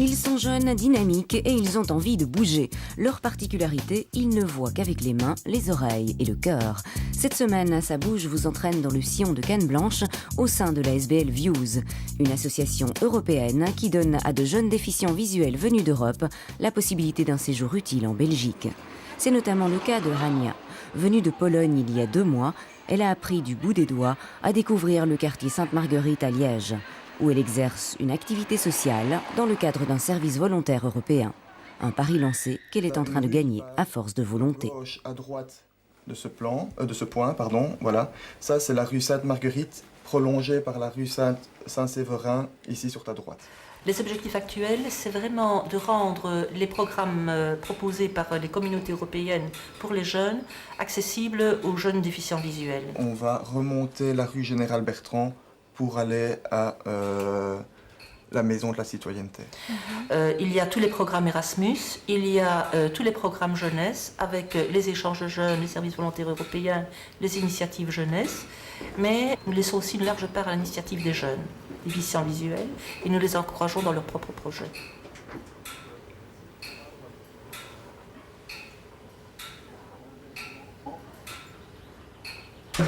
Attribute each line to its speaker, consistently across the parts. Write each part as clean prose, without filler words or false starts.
Speaker 1: Ils sont jeunes, dynamiques et ils ont envie de bouger. Leur particularité, ils ne voient qu'avec les mains, les oreilles et le cœur. Cette semaine, Ça bouge vous entraîne dans le sillon de Canne Blanche au sein de la SBL Views, une association européenne qui donne à de jeunes déficients visuels venus d'Europe la possibilité d'un séjour utile en Belgique. C'est notamment le cas de Hania. Venue de Pologne il y a 2 mois, elle a appris du bout des doigts à découvrir le quartier Sainte-Marguerite à Liège, où elle exerce une activité sociale dans le cadre d'un service volontaire européen. Un pari lancé qu'elle est en train de gagner à force de volonté.
Speaker 2: À droite de ce point, voilà. Ça, c'est la rue Sainte-Marguerite, prolongée par la rue Saint-Séverin, ici sur ta droite.
Speaker 3: Les objectifs actuels, c'est vraiment de rendre les programmes proposés par les communautés européennes pour les jeunes accessibles aux jeunes déficients visuels.
Speaker 2: On va remonter la rue Général Bertrand pour aller à la Maison de la Citoyenneté.
Speaker 3: Il y a tous les programmes Erasmus, il y a tous les programmes jeunesse avec les échanges de jeunes, les services volontaires européens, les initiatives jeunesse, mais nous laissons aussi une large part à l'initiative des jeunes déficients visuels et nous les encourageons dans leurs propres projets.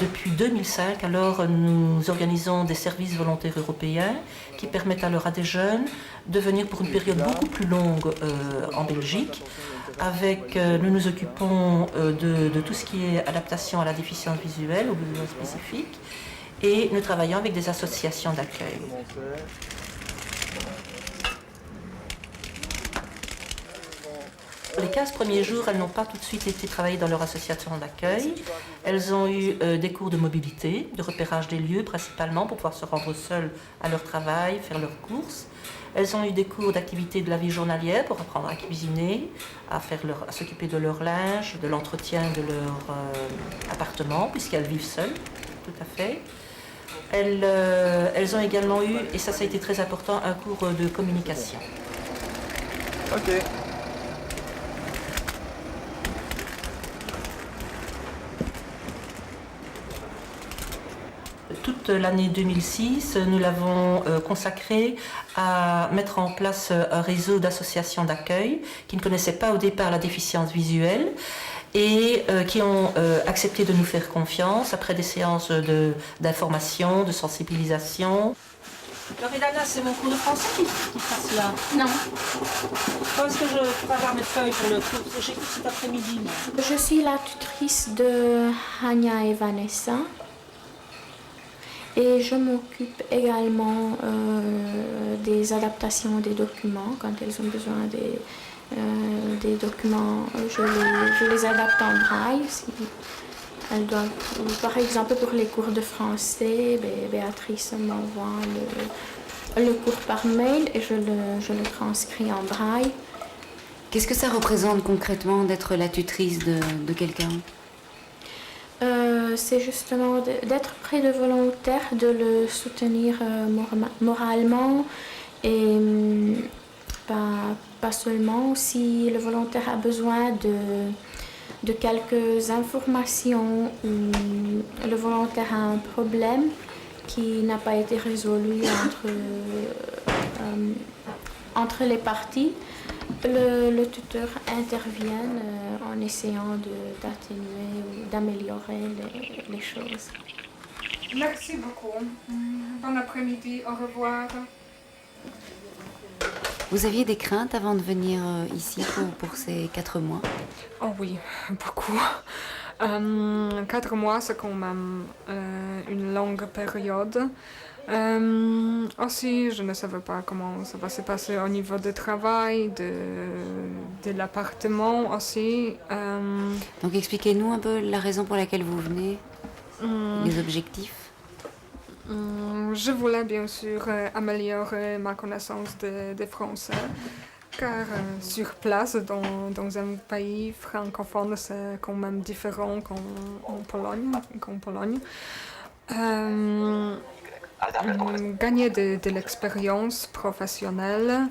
Speaker 3: Depuis 2005, alors, nous organisons des services volontaires européens qui permettent alors à des jeunes de venir pour une période beaucoup plus longue en Belgique. Nous nous occupons de tout ce qui est adaptation à la déficience visuelle, aux besoins spécifiques, et nous travaillons avec des associations d'accueil. Les 15 premiers jours, elles n'ont pas tout de suite été travaillées dans leur association d'accueil. Elles ont eu des cours de mobilité, de repérage des lieux principalement pour pouvoir se rendre seules à leur travail, faire leurs courses. Elles ont eu des cours d'activité de la vie journalière pour apprendre à cuisiner, à s'occuper de leur linge, de l'entretien de leur appartement, puisqu'elles vivent seules, tout à fait. Elles ont également eu, et ça a été très important, un cours de communication.
Speaker 2: Ok.
Speaker 3: Toute l'année 2006, nous l'avons consacrée à mettre en place un réseau d'associations d'accueil qui ne connaissaient pas au départ la déficience visuelle et qui ont accepté de nous faire confiance après des séances d'information, de sensibilisation. Loredana, c'est mon cours de français qui passe là?
Speaker 4: Non.
Speaker 3: Quand est-ce que je pourrais avoir mes feuilles pour le cours? J'écoute cet après-midi.
Speaker 4: Je suis la tutrice de Hania et Vanessa. Et je m'occupe également des adaptations des documents. Quand elles ont besoin des documents, je les adapte en braille. Si elles doivent, par exemple, pour les cours de français, Béatrice m'envoie le cours par mail et je le transcris en braille.
Speaker 1: Qu'est-ce que ça représente concrètement d'être la tutrice de quelqu'un ?
Speaker 4: C'est justement d'être près de volontaires, de le soutenir moralement et pas seulement si le volontaire a besoin de quelques informations ou le volontaire a un problème qui n'a pas été résolu entre les parties. Le tuteur intervient en essayant d'atténuer ou d'améliorer les choses.
Speaker 5: Merci beaucoup. Bon après-midi, au revoir.
Speaker 1: Vous aviez des craintes avant de venir ici pour ces 4 mois ?
Speaker 5: Oh oui, beaucoup. 4 mois, c'est quand même une longue période. Aussi, je ne savais pas comment ça va se passer au niveau du travail, de l'appartement aussi.
Speaker 1: Donc expliquez-nous un peu la raison pour laquelle vous venez, les objectifs.
Speaker 5: Je voulais bien sûr améliorer ma connaissance de français, car sur place, dans un pays francophone, c'est quand même différent qu'en Pologne. Gagner de l'expérience professionnelle.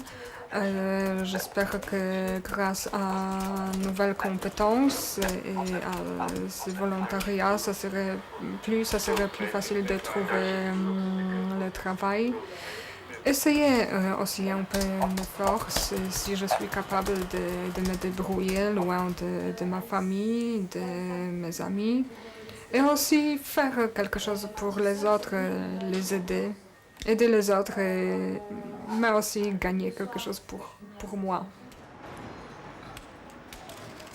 Speaker 5: J'espère que grâce à nouvelles compétences et à ce volontariat, ça serait plus facile de trouver le travail. essayer aussi un peu de force si je suis capable de me débrouiller loin de ma famille, de mes amis. Et aussi faire quelque chose pour les autres, les aider les autres, mais aussi gagner quelque chose pour moi.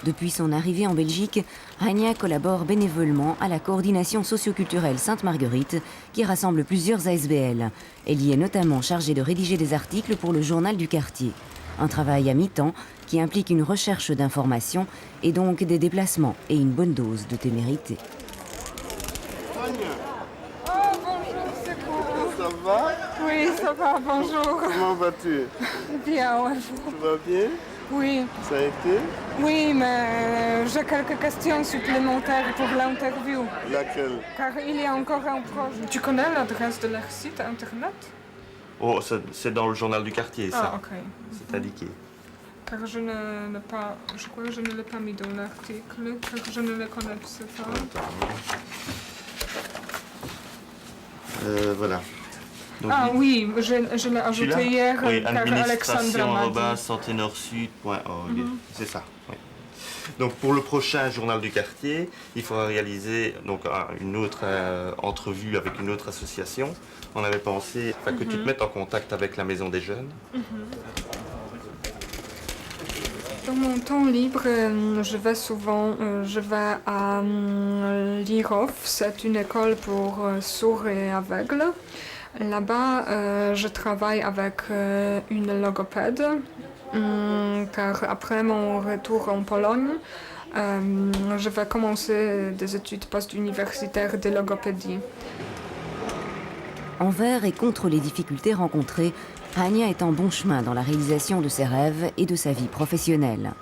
Speaker 1: Depuis son arrivée en Belgique, Hania collabore bénévolement à la coordination socioculturelle Sainte-Marguerite qui rassemble plusieurs ASBL. Elle y est notamment chargée de rédiger des articles pour le journal du quartier. Un travail à mi-temps qui implique une recherche d'informations et donc des déplacements et une bonne dose de témérité.
Speaker 5: Oh, bonjour, c'est cool.
Speaker 6: Ça va?
Speaker 5: Oui, ça va, bonjour.
Speaker 6: Comment vas-tu?
Speaker 5: Bien, ouais.
Speaker 6: Tu vas bien?
Speaker 5: Oui.
Speaker 6: Ça a été?
Speaker 5: Oui, mais j'ai quelques questions supplémentaires pour l'interview.
Speaker 6: Laquelle?
Speaker 5: Car il y a encore un projet. Tu connais l'adresse de leur site internet?
Speaker 6: Oh, c'est dans le journal du quartier, ça.
Speaker 5: Ah, ok.
Speaker 6: C'est indiqué.
Speaker 5: Car je crois que je ne l'ai pas mis dans l'article, car je ne le connaissais pas.
Speaker 6: Voilà. Donc,
Speaker 5: Oui, je l'ai ajouté hier,
Speaker 6: oui,
Speaker 5: car Alexandra m'a dit.
Speaker 6: santénorsud.org. C'est ça, oui. Donc pour le prochain journal du quartier, il faudra réaliser donc, une autre entrevue avec une autre association. On avait pensé que tu te mettes en contact avec la Maison des Jeunes.
Speaker 5: Dans mon temps libre, je vais à l'IROF, c'est une école pour sourds et aveugles. Là-bas, je travaille avec une logopède, car après mon retour en Pologne, je vais commencer des études post-universitaires de logopédie.
Speaker 1: Envers et contre les difficultés rencontrées, Hania est en bon chemin dans la réalisation de ses rêves et de sa vie professionnelle.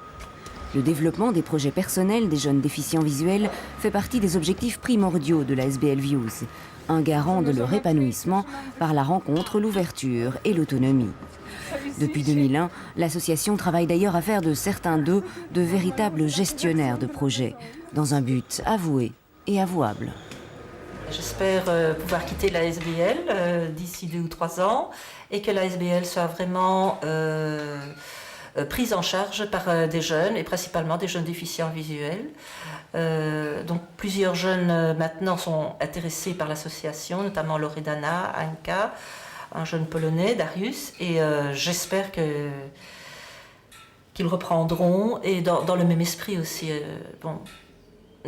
Speaker 1: Le développement des projets personnels des jeunes déficients visuels fait partie des objectifs primordiaux de la SBL Views, un garant de leur épanouissement par la rencontre, l'ouverture et l'autonomie. Depuis 2001, l'association travaille d'ailleurs à faire de certains d'eux de véritables gestionnaires de projets, dans un but avoué et avouable.
Speaker 3: J'espère pouvoir quitter la SBL d'ici 2 ou 3 ans et que la SBL soit vraiment prise en charge par des jeunes et principalement des jeunes déficients visuels. Donc plusieurs jeunes maintenant sont intéressés par l'association, notamment Loredana, Anka, un jeune polonais, Darius, et j'espère qu'ils reprendront et dans le même esprit aussi.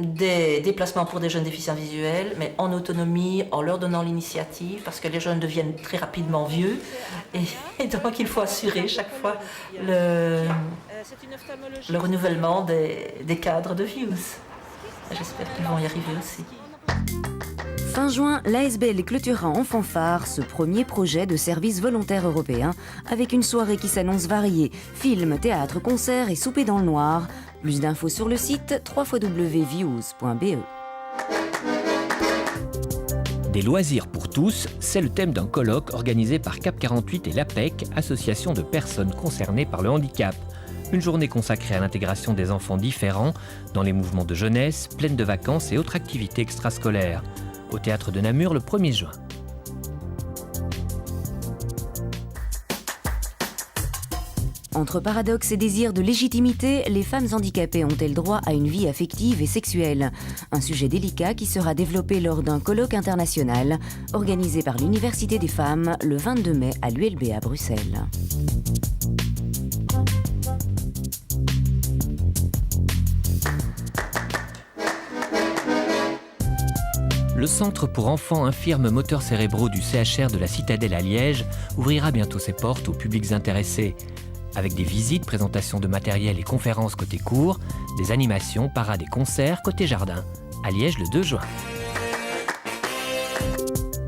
Speaker 3: Des déplacements pour des jeunes déficients visuels, mais en autonomie, en leur donnant l'initiative, parce que les jeunes deviennent très rapidement vieux, et donc il faut assurer chaque fois le renouvellement des cadres de Views. J'espère qu'ils vont y arriver aussi.
Speaker 1: Fin juin, l'ASBL clôturera en fanfare ce premier projet de service volontaire européen avec une soirée qui s'annonce variée, films, théâtre, concerts et souper dans le noir. Plus d'infos sur le site www.views.be.
Speaker 7: Des loisirs pour tous, c'est le thème d'un colloque organisé par Cap 48 et l'APEC, association de personnes concernées par le handicap. Une journée consacrée à l'intégration des enfants différents dans les mouvements de jeunesse, pleine de vacances et autres activités extrascolaires. Au théâtre de Namur le 1er juin.
Speaker 1: Entre paradoxe et désir de légitimité, les femmes handicapées ont-elles droit à une vie affective et sexuelle? Un sujet délicat qui sera développé lors d'un colloque international organisé par l'Université des femmes le 22 mai à l'ULB à Bruxelles.
Speaker 7: Le Centre pour enfants infirmes moteurs cérébraux du CHR de la Citadelle à Liège ouvrira bientôt ses portes aux publics intéressés. Avec des visites, présentations de matériel et conférences côté cours, des animations, parades et concerts côté jardin. À Liège le 2 juin.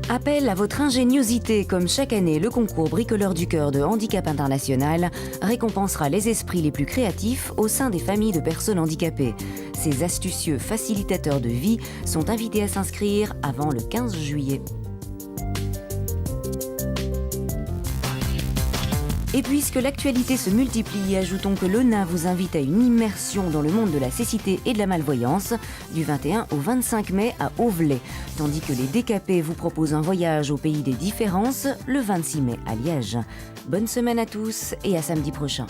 Speaker 1: Appel à votre ingéniosité, comme chaque année, le concours Bricoleur du Cœur de Handicap International récompensera les esprits les plus créatifs au sein des familles de personnes handicapées. Ces astucieux facilitateurs de vie sont invités à s'inscrire avant le 15 juillet. Et puisque l'actualité se multiplie, ajoutons que l'ONA vous invite à une immersion dans le monde de la cécité et de la malvoyance du 21 au 25 mai à Auvelais, tandis que les décapés vous proposent un voyage au pays des différences le 26 mai à Liège. Bonne semaine à tous et à samedi prochain.